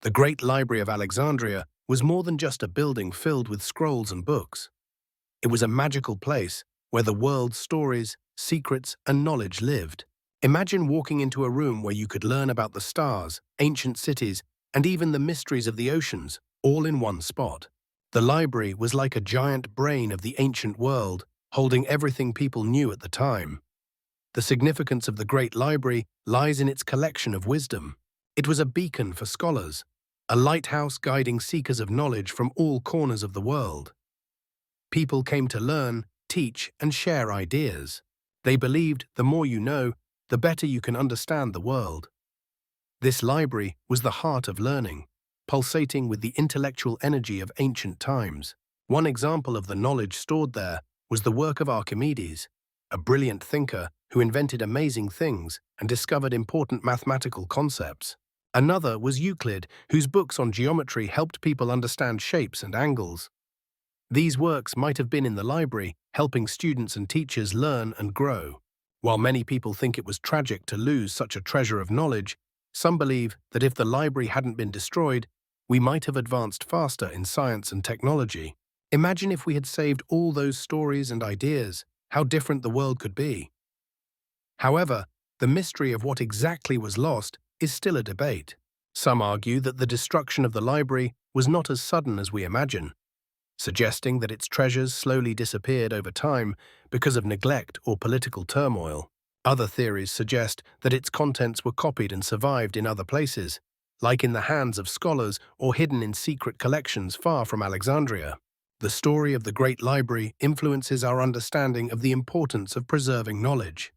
The Great Library of Alexandria was more than just a building filled with scrolls and books. It was a magical place where the world's stories, secrets, and knowledge lived. Imagine walking into a room where you could learn about the stars, ancient cities, and even the mysteries of the oceans, all in one spot. The library was like a giant brain of the ancient world, holding everything people knew at the time. The significance of the Great Library lies in its collection of wisdom. It was a beacon for scholars, a lighthouse guiding seekers of knowledge from all corners of the world. People came to learn, teach, and share ideas. They believed the more you know, the better you can understand the world. This library was the heart of learning, pulsating with the intellectual energy of ancient times. One example of the knowledge stored there was the work of Archimedes, a brilliant thinker who invented amazing things and discovered important mathematical concepts. Another was Euclid, whose books on geometry helped people understand shapes and angles. These works might have been in the library, helping students and teachers learn and grow. While many people think it was tragic to lose such a treasure of knowledge, some believe that if the library hadn't been destroyed, we might have advanced faster in science and technology. Imagine if we had saved all those stories and ideas, how different the world could be. However, the mystery of what exactly was lost is still a debate. Some argue that the destruction of the library was not as sudden as we imagine, suggesting that its treasures slowly disappeared over time because of neglect or political turmoil. Other theories suggest that its contents were copied and survived in other places, like in the hands of scholars or hidden in secret collections far from Alexandria. The story of the Great Library influences our understanding of the importance of preserving knowledge.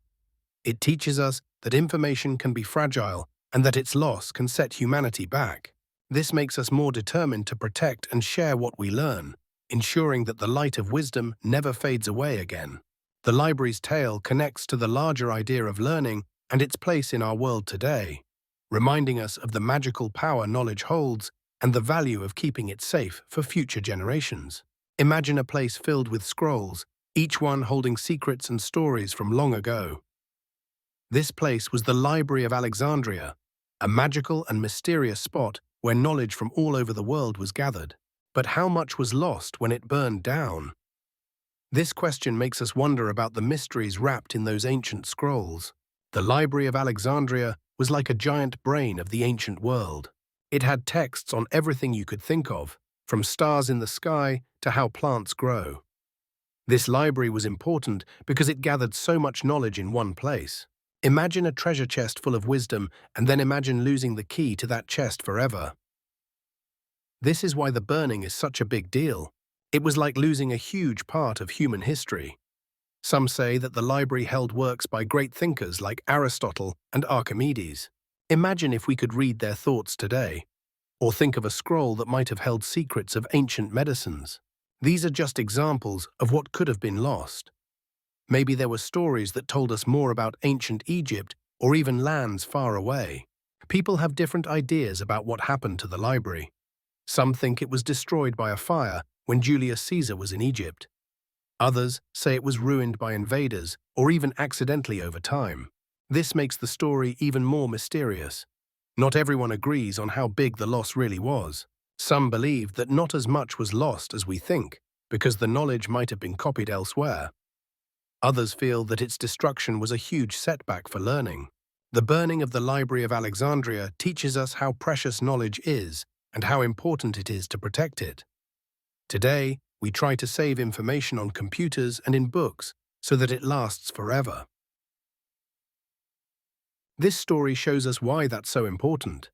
It teaches us that information can be fragile and that its loss can set humanity back. This makes us more determined to protect and share what we learn, ensuring that the light of wisdom never fades away again. The library's tale connects to the larger idea of learning and its place in our world today, reminding us of the magical power knowledge holds and the value of keeping it safe for future generations. Imagine a place filled with scrolls, each one holding secrets and stories from long ago. This place was the Library of Alexandria, a magical and mysterious spot where knowledge from all over the world was gathered. But how much was lost when it burned down? This question makes us wonder about the mysteries wrapped in those ancient scrolls. The Library of Alexandria was like a giant brain of the ancient world. It had texts on everything you could think of, from stars in the sky to how plants grow. This library was important because it gathered so much knowledge in one place. Imagine a treasure chest full of wisdom, and then imagine losing the key to that chest forever. This is why the burning is such a big deal. It was like losing a huge part of human history. Some say that the library held works by great thinkers like Aristotle and Archimedes. Imagine if we could read their thoughts today, or think of a scroll that might have held secrets of ancient medicines. These are just examples of what could have been lost. Maybe there were stories that told us more about ancient Egypt or even lands far away. People have different ideas about what happened to the library. Some think it was destroyed by a fire when Julius Caesar was in Egypt. Others say it was ruined by invaders or even accidentally over time. This makes the story even more mysterious. Not everyone agrees on how big the loss really was. Some believe that not as much was lost as we think, because the knowledge might have been copied elsewhere. Others feel that its destruction was a huge setback for learning. The burning of the Library of Alexandria teaches us how precious knowledge is and how important it is to protect it. Today, we try to save information on computers and in books so that it lasts forever. This story shows us why that's so important.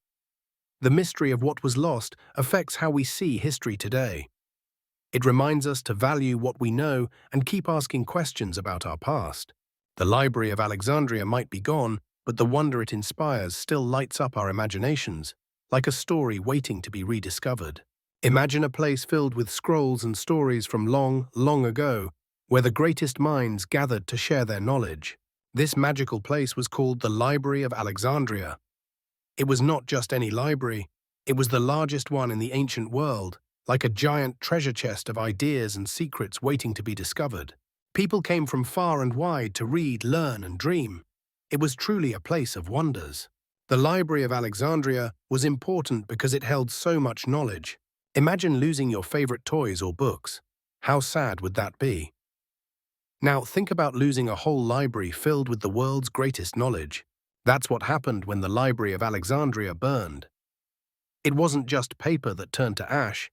The mystery of what was lost affects how we see history today. It reminds us to value what we know and keep asking questions about our past. The Library of Alexandria might be gone, but the wonder it inspires still lights up our imaginations, like a story waiting to be rediscovered. Imagine a place filled with scrolls and stories from long, long ago, where the greatest minds gathered to share their knowledge. This magical place was called the Library of Alexandria. It was not just any library, it was the largest one in the ancient world, like a giant treasure chest of ideas and secrets waiting to be discovered. People came from far and wide to read, learn, and dream. It was truly a place of wonders. The Library of Alexandria was important because it held so much knowledge. Imagine losing your favorite toys or books. How sad would that be? Now, think about losing a whole library filled with the world's greatest knowledge. That's what happened when the Library of Alexandria burned. It wasn't just paper that turned to ash.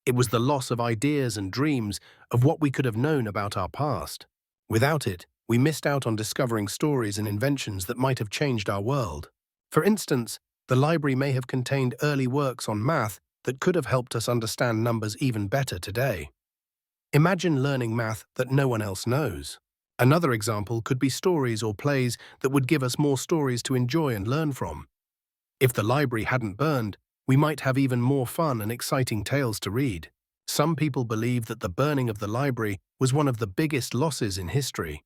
It was the loss of ideas and dreams of what we could have known about our past. Without it, we missed out on discovering stories and inventions that might have changed our world. For instance, the library may have contained early works on math that could have helped us understand numbers even better today. Imagine learning math that no one else knows. Another example could be stories or plays that would give us more stories to enjoy and learn from. If the library hadn't burned, we might have even more fun and exciting tales to read. Some people believe that the burning of the library was one of the biggest losses in history.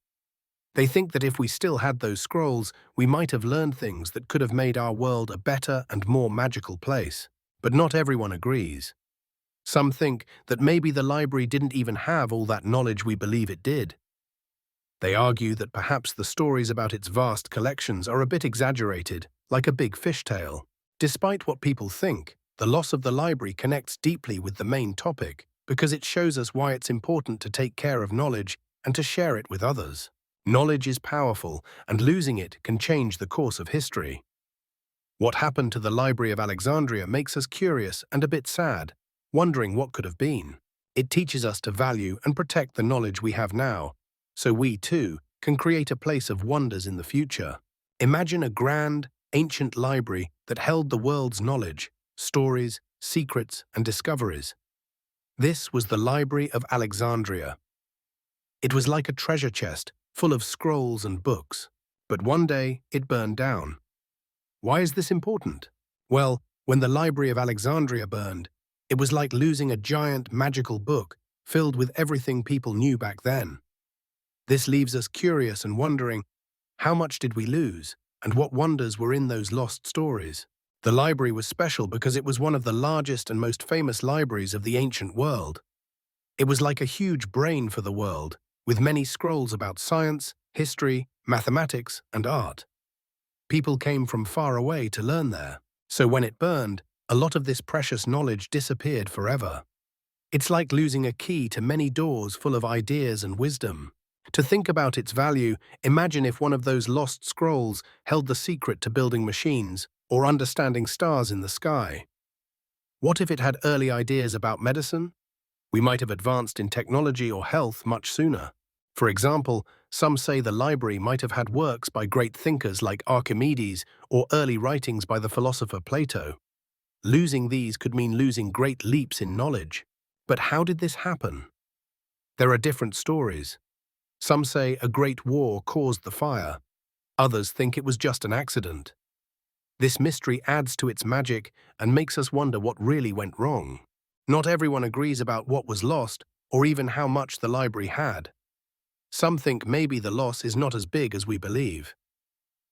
They think that if we still had those scrolls, we might have learned things that could have made our world a better and more magical place. But not everyone agrees. Some think that maybe the library didn't even have all that knowledge we believe it did. They argue that perhaps the stories about its vast collections are a bit exaggerated, like a big fish tale. Despite what people think, the loss of the library connects deeply with the main topic because it shows us why it's important to take care of knowledge and to share it with others. Knowledge is powerful, and losing it can change the course of history. What happened to the Library of Alexandria makes us curious and a bit sad, wondering what could have been. It teaches us to value and protect the knowledge we have now, so we, too, can create a place of wonders in the future. Imagine a grand, ancient library that held the world's knowledge, stories, secrets, and discoveries. This was the Library of Alexandria. It was like a treasure chest full of scrolls and books, but one day it burned down. Why is this important? Well, when the Library of Alexandria burned, it was like losing a giant magical book filled with everything people knew back then. This leaves us curious and wondering, how much did we lose, and what wonders were in those lost stories? The library was special because it was one of the largest and most famous libraries of the ancient world. It was like a huge brain for the world, with many scrolls about science, history, mathematics, and art. People came from far away to learn there, so when it burned, a lot of this precious knowledge disappeared forever. It's like losing a key to many doors full of ideas and wisdom. To think about its value, imagine if one of those lost scrolls held the secret to building machines or understanding stars in the sky. What if it had early ideas about medicine? We might have advanced in technology or health much sooner. For example, some say the library might have had works by great thinkers like Archimedes or early writings by the philosopher Plato. Losing these could mean losing great leaps in knowledge. But how did this happen? There are different stories. Some say a great war caused the fire. Others think it was just an accident. This mystery adds to its magic and makes us wonder what really went wrong. Not everyone agrees about what was lost or even how much the library had. Some think maybe the loss is not as big as we believe.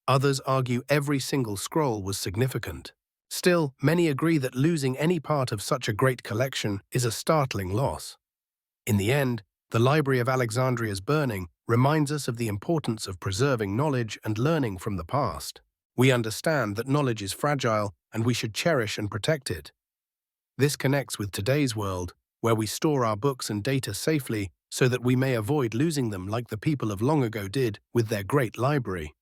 Others argue every single scroll was significant. Still, many agree that losing any part of such a great collection is a startling loss. In the end, the Library of Alexandria's burning reminds us of the importance of preserving knowledge and learning from the past. We understand that knowledge is fragile and we should cherish and protect it. This connects with today's world, where we store our books and data safely so that we may avoid losing them like the people of long ago did with their great library.